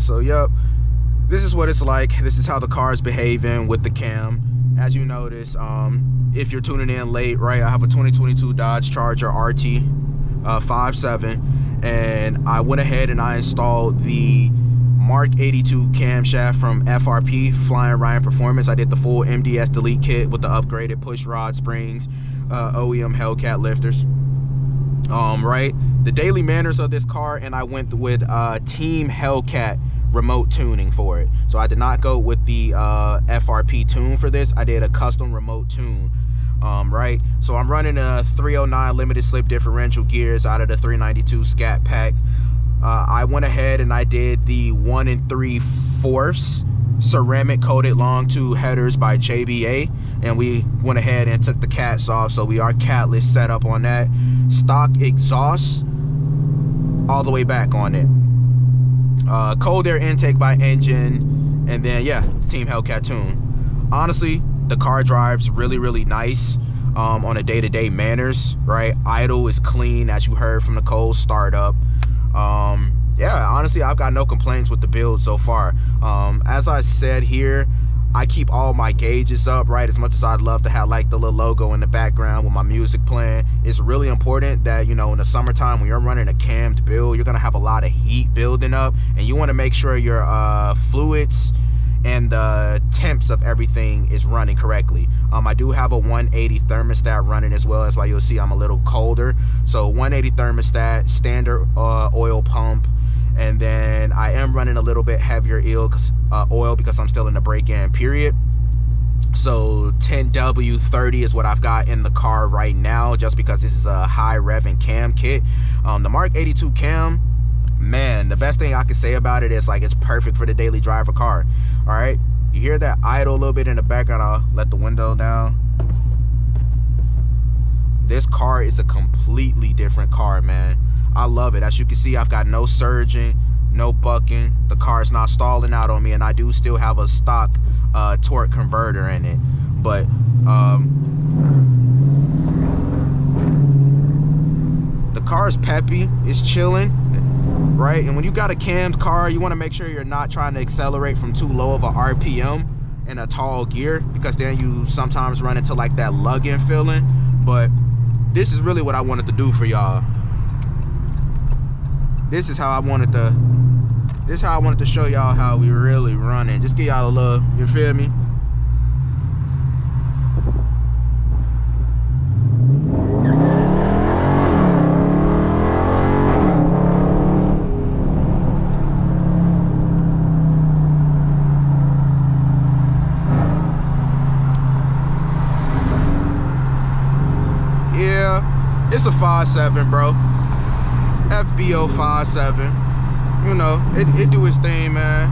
man. So yep, this is what it's like. This is how the car is behaving with the cam. As you notice, if you're tuning in late, right, I have a 2022 Dodge Charger RT 5.7, and I went ahead and I installed the Mark 82 camshaft from FRP, Flying Ryan Performance. I did the full MDS delete kit with the upgraded push rod springs, OEM Hellcat lifters. Right, the daily manners of this car, and I went with Team Hellcat remote tuning for it. So I did not go with the FRP tune for this. I did a custom remote tune. Right, so I'm running a 309 limited slip differential gears out of the 392 Scat Pack. I went ahead and I did the 1 3/4 ceramic coated long tube headers by JBA, and we went ahead and took the cats off, so we are catless set up on that. Stock exhaust all the way back on it. Cold air intake by engine, and then yeah, Team Hellcat tune. Honestly, the car drives really nice on a day-to-day manners, right? Idle is clean, as you heard from the cold startup. Yeah, honestly, I've got no complaints with the build so far. As I said here, I keep all my gauges up, right? As much as I'd love to have like the little logo in the background with my music playing, it's really important that, you know, in the summertime when you're running a cammed build, you're gonna have a lot of heat building up, and you want to make sure your fluids and the temps of everything is running correctly. I do have a 180 thermostat running as well. That's why you'll see I'm a little colder. So 180 thermostat, standard oil pump, and then I am running a little bit heavier oil because I'm still in the break-in period. So 10W30 is what I've got in the car right now, just because this is a high revving cam kit. The Mark 82 cam, man, the best thing I can say about it is like it's perfect for the daily driver car. All right, you hear that idle a little bit in the background. I'll let the window down. This car is a completely different car, man. I love it. As you can see, I've got no surging, no bucking. The car is not stalling out on me, and I do still have a stock torque converter in it. But the car is peppy, it's chilling, right? And when you got a cammed car, you want to make sure you're not trying to accelerate from too low of a RPM in a tall gear, because then you sometimes run into like that lugging feeling. But this is really what I wanted to do for y'all. This is how I wanted to show y'all how we really running. Just give y'all a little, you feel me? Yeah, it's a 5.7, bro. FBO 5.7, you know, it do its thing, man.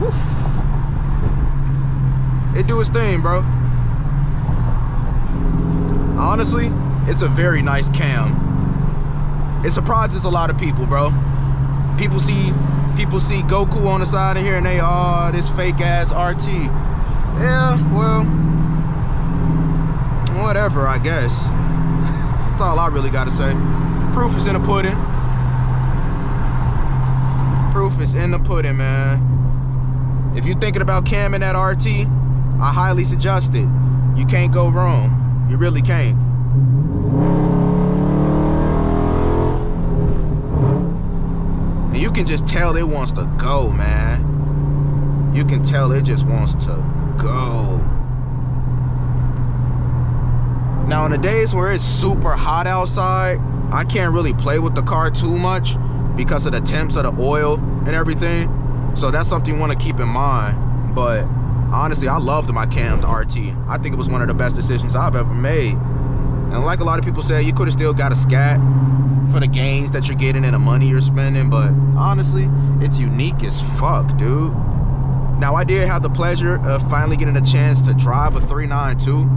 Woof. It do its thing, bro. Honestly, it's a very nice cam. It surprises a lot of people, bro. People see Goku on the side of here and they, oh, this fake ass RT. Yeah, well, whatever, I guess. That's all I really gotta say. Proof is in the pudding. Proof is in the pudding, man. If you're thinking about camming that RT, I highly suggest it. You can't go wrong. You really can't. You can just tell it wants to go, man. You can tell it just wants to go. Now, on the days where it's super hot outside, I can't really play with the car too much because of the temps of the oil and everything. So that's something you want to keep in mind. But honestly, I loved my cammed RT. I think it was one of the best decisions I've ever made. And like a lot of people say, you could have still got a Scat for the gains that you're getting and the money you're spending, but honestly, it's unique as fuck, dude. Now, I did have the pleasure of finally getting a chance to drive a 392,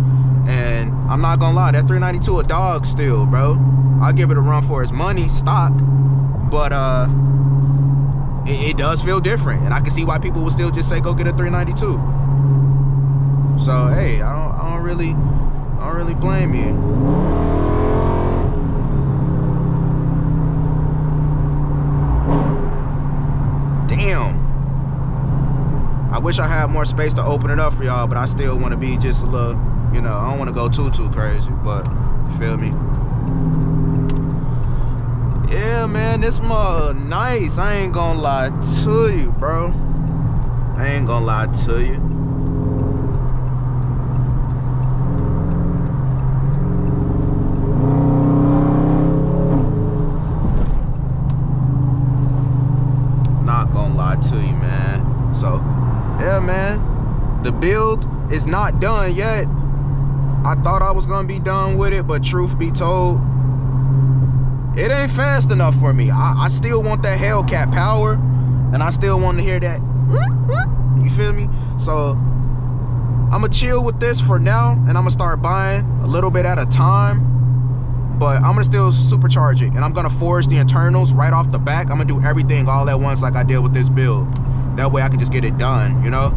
and I'm not gonna lie, that 392 a dog still, bro. I'll give it a run for its money, stock, but it does feel different, and I can see why people would still just say go get a 392. So hey, I don't really blame you. Damn. I wish I had more space to open it up for y'all, but I still want to be just a little, you know, I don't want to go too crazy, but you feel me? Yeah, man, this mug nice. I ain't gonna lie to you, bro. I ain't gonna lie to you. Not gonna lie to you, man. So, yeah, man, the build is not done yet. I thought I was gonna be done with it, but truth be told, it ain't fast enough for me. I still want that Hellcat power, and I still want to hear that. You feel me? So I'm gonna chill with this for now, and I'm gonna start buying a little bit at a time. But I'm gonna still supercharge it, and I'm gonna forge the internals right off the back. I'm gonna do everything all at once like I did with this build. That way I can just get it done, you know?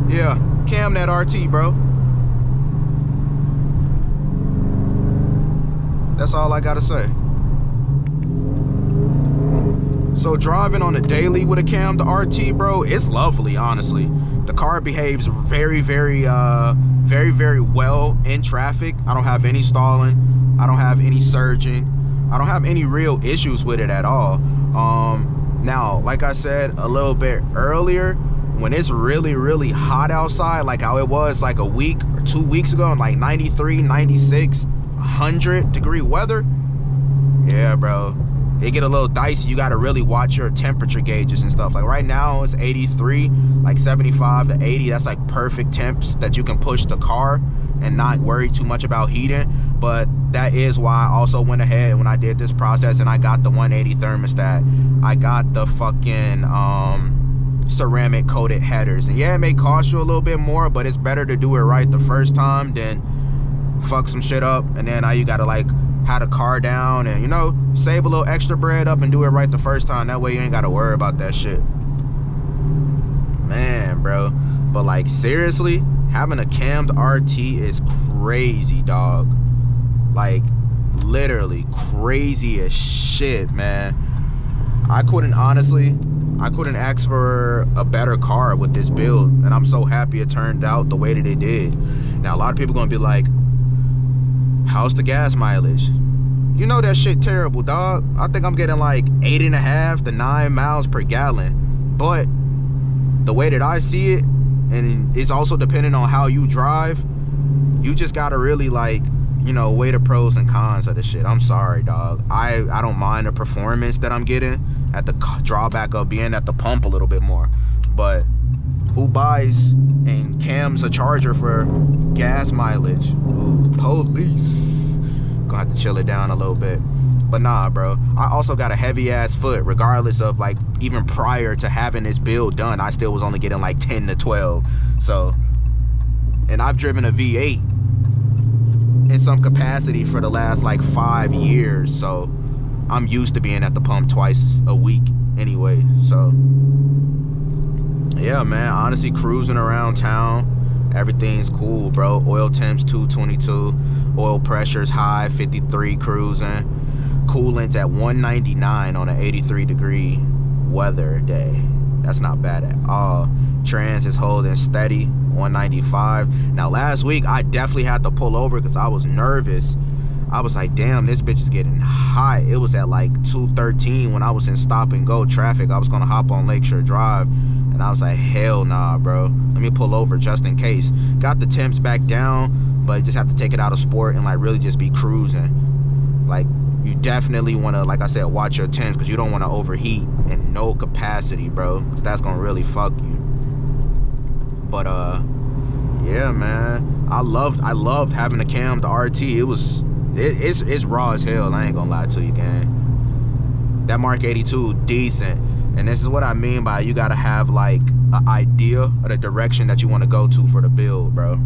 Yeah, cam that RT, bro. That's all I gotta say. So driving on a daily with a cam to RT, bro, it's lovely, honestly. The car behaves very well in traffic. I don't have any stalling. I don't have any surging. I don't have any real issues with it at all. Now, like I said a little bit earlier, when it's really hot outside, like how it was like a week or 2 weeks ago, in like 93, 96, 100-degree weather, yeah, bro, it get a little dicey. You gotta really watch your temperature gauges and stuff. Like right now it's 83, like 75 to 80. That's like perfect temps that you can push the car and not worry too much about heating. But that is why I also went ahead when I did this process and I got the 180 thermostat. I got the fucking ceramic coated headers, and yeah, it may cost you a little bit more, but it's better to do it right the first time than fuck some shit up and then now you gotta like have the car down and, you know, save a little extra bread up and do it right the first time. That way you ain't gotta worry about that shit, man, bro. But like seriously, having a cammed RT is crazy, dog. Like literally crazy as shit, man. I couldn't ask for a better car with this build, and I'm so happy it turned out the way that it did. Now a lot of people gonna be like, how's the gas mileage? You know that shit terrible, dog. I think I'm getting like 8.5 to 9 miles per gallon. But the way that I see it, and it's also depending on how you drive, you just gotta really like, you know, weigh the pros and cons of the shit. I'm sorry, dog. I don't mind the performance that I'm getting at the drawback of being at the pump a little bit more. But who buys and cams a charger for gas mileage? Ooh, police. Gonna have to chill it down a little bit. But nah, bro, I also got a heavy ass foot, regardless of like, even prior to having this build done, I still was only getting like 10 to 12. So, and I've driven a V8 in some capacity for the last like 5 years, so I'm used to being at the pump twice a week anyway. So yeah, man, honestly, cruising around town, everything's cool, bro. Oil temps 222, oil pressure's high, 53 cruising, coolant's at 199 on an 83-degree weather day. That's not bad at all. Trans is holding steady, 195. Now last week I definitely had to pull over because I was nervous. I was like, damn, this bitch is getting hot. It was at like 2:13 when I was in stop and go traffic. I was gonna hop on Lakeshore Drive and I was like, hell nah, bro, let me pull over just in case. Got the temps back down, but just have to take it out of sport and like really just be cruising. Like, you definitely want to, like I said, watch your temps because you don't want to overheat in no capacity, bro, because that's gonna really fuck you. But yeah, man, I loved having a cam to RT. It's raw as hell. I ain't gonna lie to you, gang. That Mark 82 decent. And this is what I mean by you gotta have like an idea of the direction that you want to go to for the build, bro.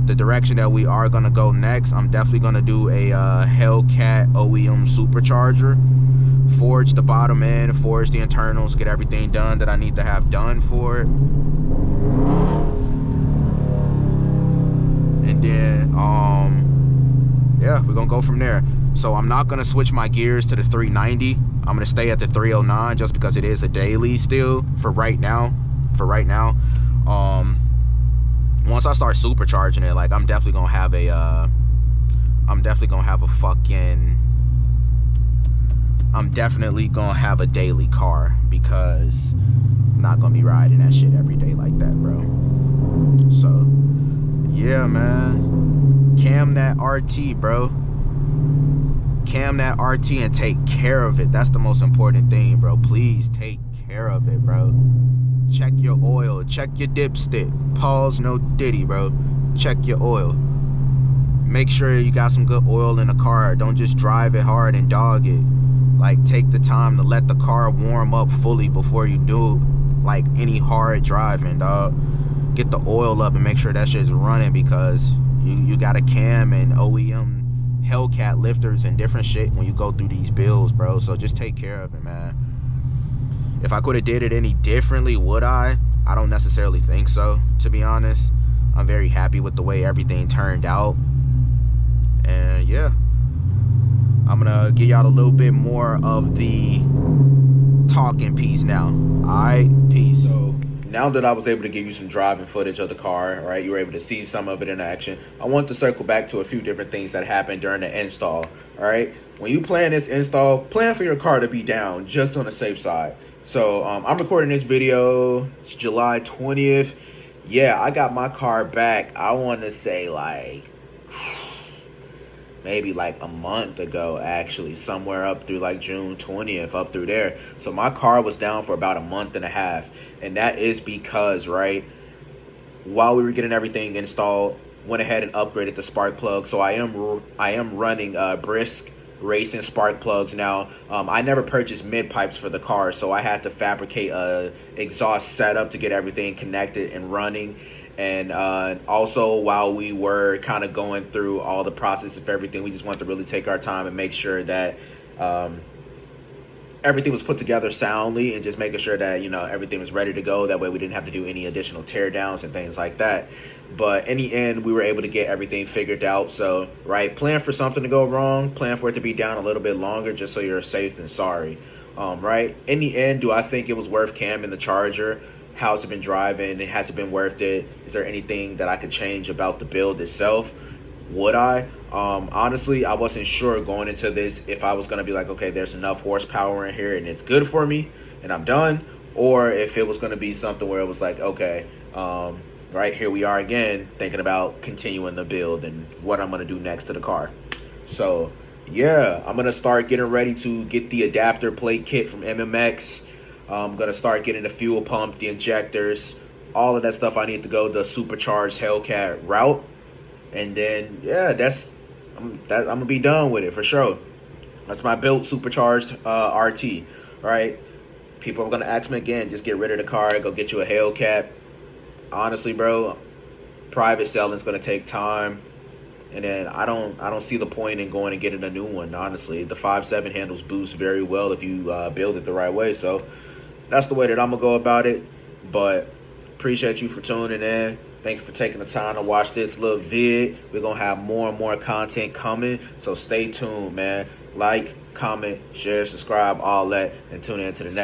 The direction that we are gonna go next, I'm definitely gonna do a Hellcat OEM supercharger. Forge the bottom end, forge the internals, get everything done that I need to have done for it. And then yeah, we're gonna go from there. So I'm not gonna switch my gears to the 390. I'm gonna stay at the 309 just because it is a daily still for right now. Once I start supercharging it, like I'm definitely gonna have a daily car, because I'm not gonna be riding that shit every day like that, bro. So yeah, man, cam that RT, bro. Cam that RT and take care of it. That's the most important thing, bro. Please take care of it, bro. Check your oil, check your dipstick. Pause, no diddy, bro. Check your oil. Make sure you got some good oil in the car. Don't just drive it hard and dog it. Like, take the time to let the car warm up fully before you do like any hard driving, dog. Get the oil up and make sure that shit's running, because you got a cam and OEM Hellcat lifters and different shit when you go through these builds, bro. So just take care of it, man. If I could have did it any differently, would I? I don't necessarily think so, to be honest. I'm very happy with the way everything turned out. And yeah, I'm gonna give y'all a little bit more of the talking piece now. Alright, peace. So now that I was able to give you some driving footage of the car, right, you were able to see some of it in action, I want to circle back to a few different things that happened during the install. Alright, when you plan this install, plan for your car to be down, just on the safe side. So I'm recording this video, it's July 20th. Yeah, I got my car back, I want to say like maybe like a month ago, actually, somewhere up through like June 20th, up through there. So my car was down for about a month and a half, and that is because, right, while we were getting everything installed, went ahead and upgraded the spark plug. So I am running Brisk Racing spark plugs now. I never purchased mid pipes for the car, so I had to fabricate a exhaust setup to get everything connected and running. And also, while we were kind of going through all the process of everything, we just wanted to really take our time and make sure that everything was put together soundly, and just making sure that, you know, everything was ready to go. That way we didn't have to do any additional tear downs and things like that. But in the end, we were able to get everything figured out. So, right, plan for something to go wrong, plan for it to be down a little bit longer, just so you're safe than sorry. Right, in the end, do I think it was worth camming the Charger? How's it been driving? Has it been worth it? Is there anything that I could change about the build itself? Would I? Honestly, I wasn't sure going into this if I was going to be like, okay, there's enough horsepower in here and it's good for me and I'm done, or if it was going to be something where it was like, okay, right, here we are again, thinking about continuing the build and what I'm going to do next to the car. So yeah, I'm going to start getting ready to get the adapter plate kit from MMX. I'm going to start getting the fuel pump, the injectors, all of that stuff I need to go the supercharged Hellcat route. And then, yeah, I'm going to be done with it for sure. That's my built supercharged RT, right? People are going to ask me again, just get rid of the car, go get you a Hellcat. Honestly, bro, private selling is going to take time. And then I don't see the point in going and getting a new one, honestly. The 5.7 handles boost very well if you build it the right way. So that's the way that I'm going to go about it. But appreciate you for tuning in. Thank you for taking the time to watch this little vid. We're going to have more and more content coming. So stay tuned, man. Like, comment, share, subscribe, all that. And tune in to the next.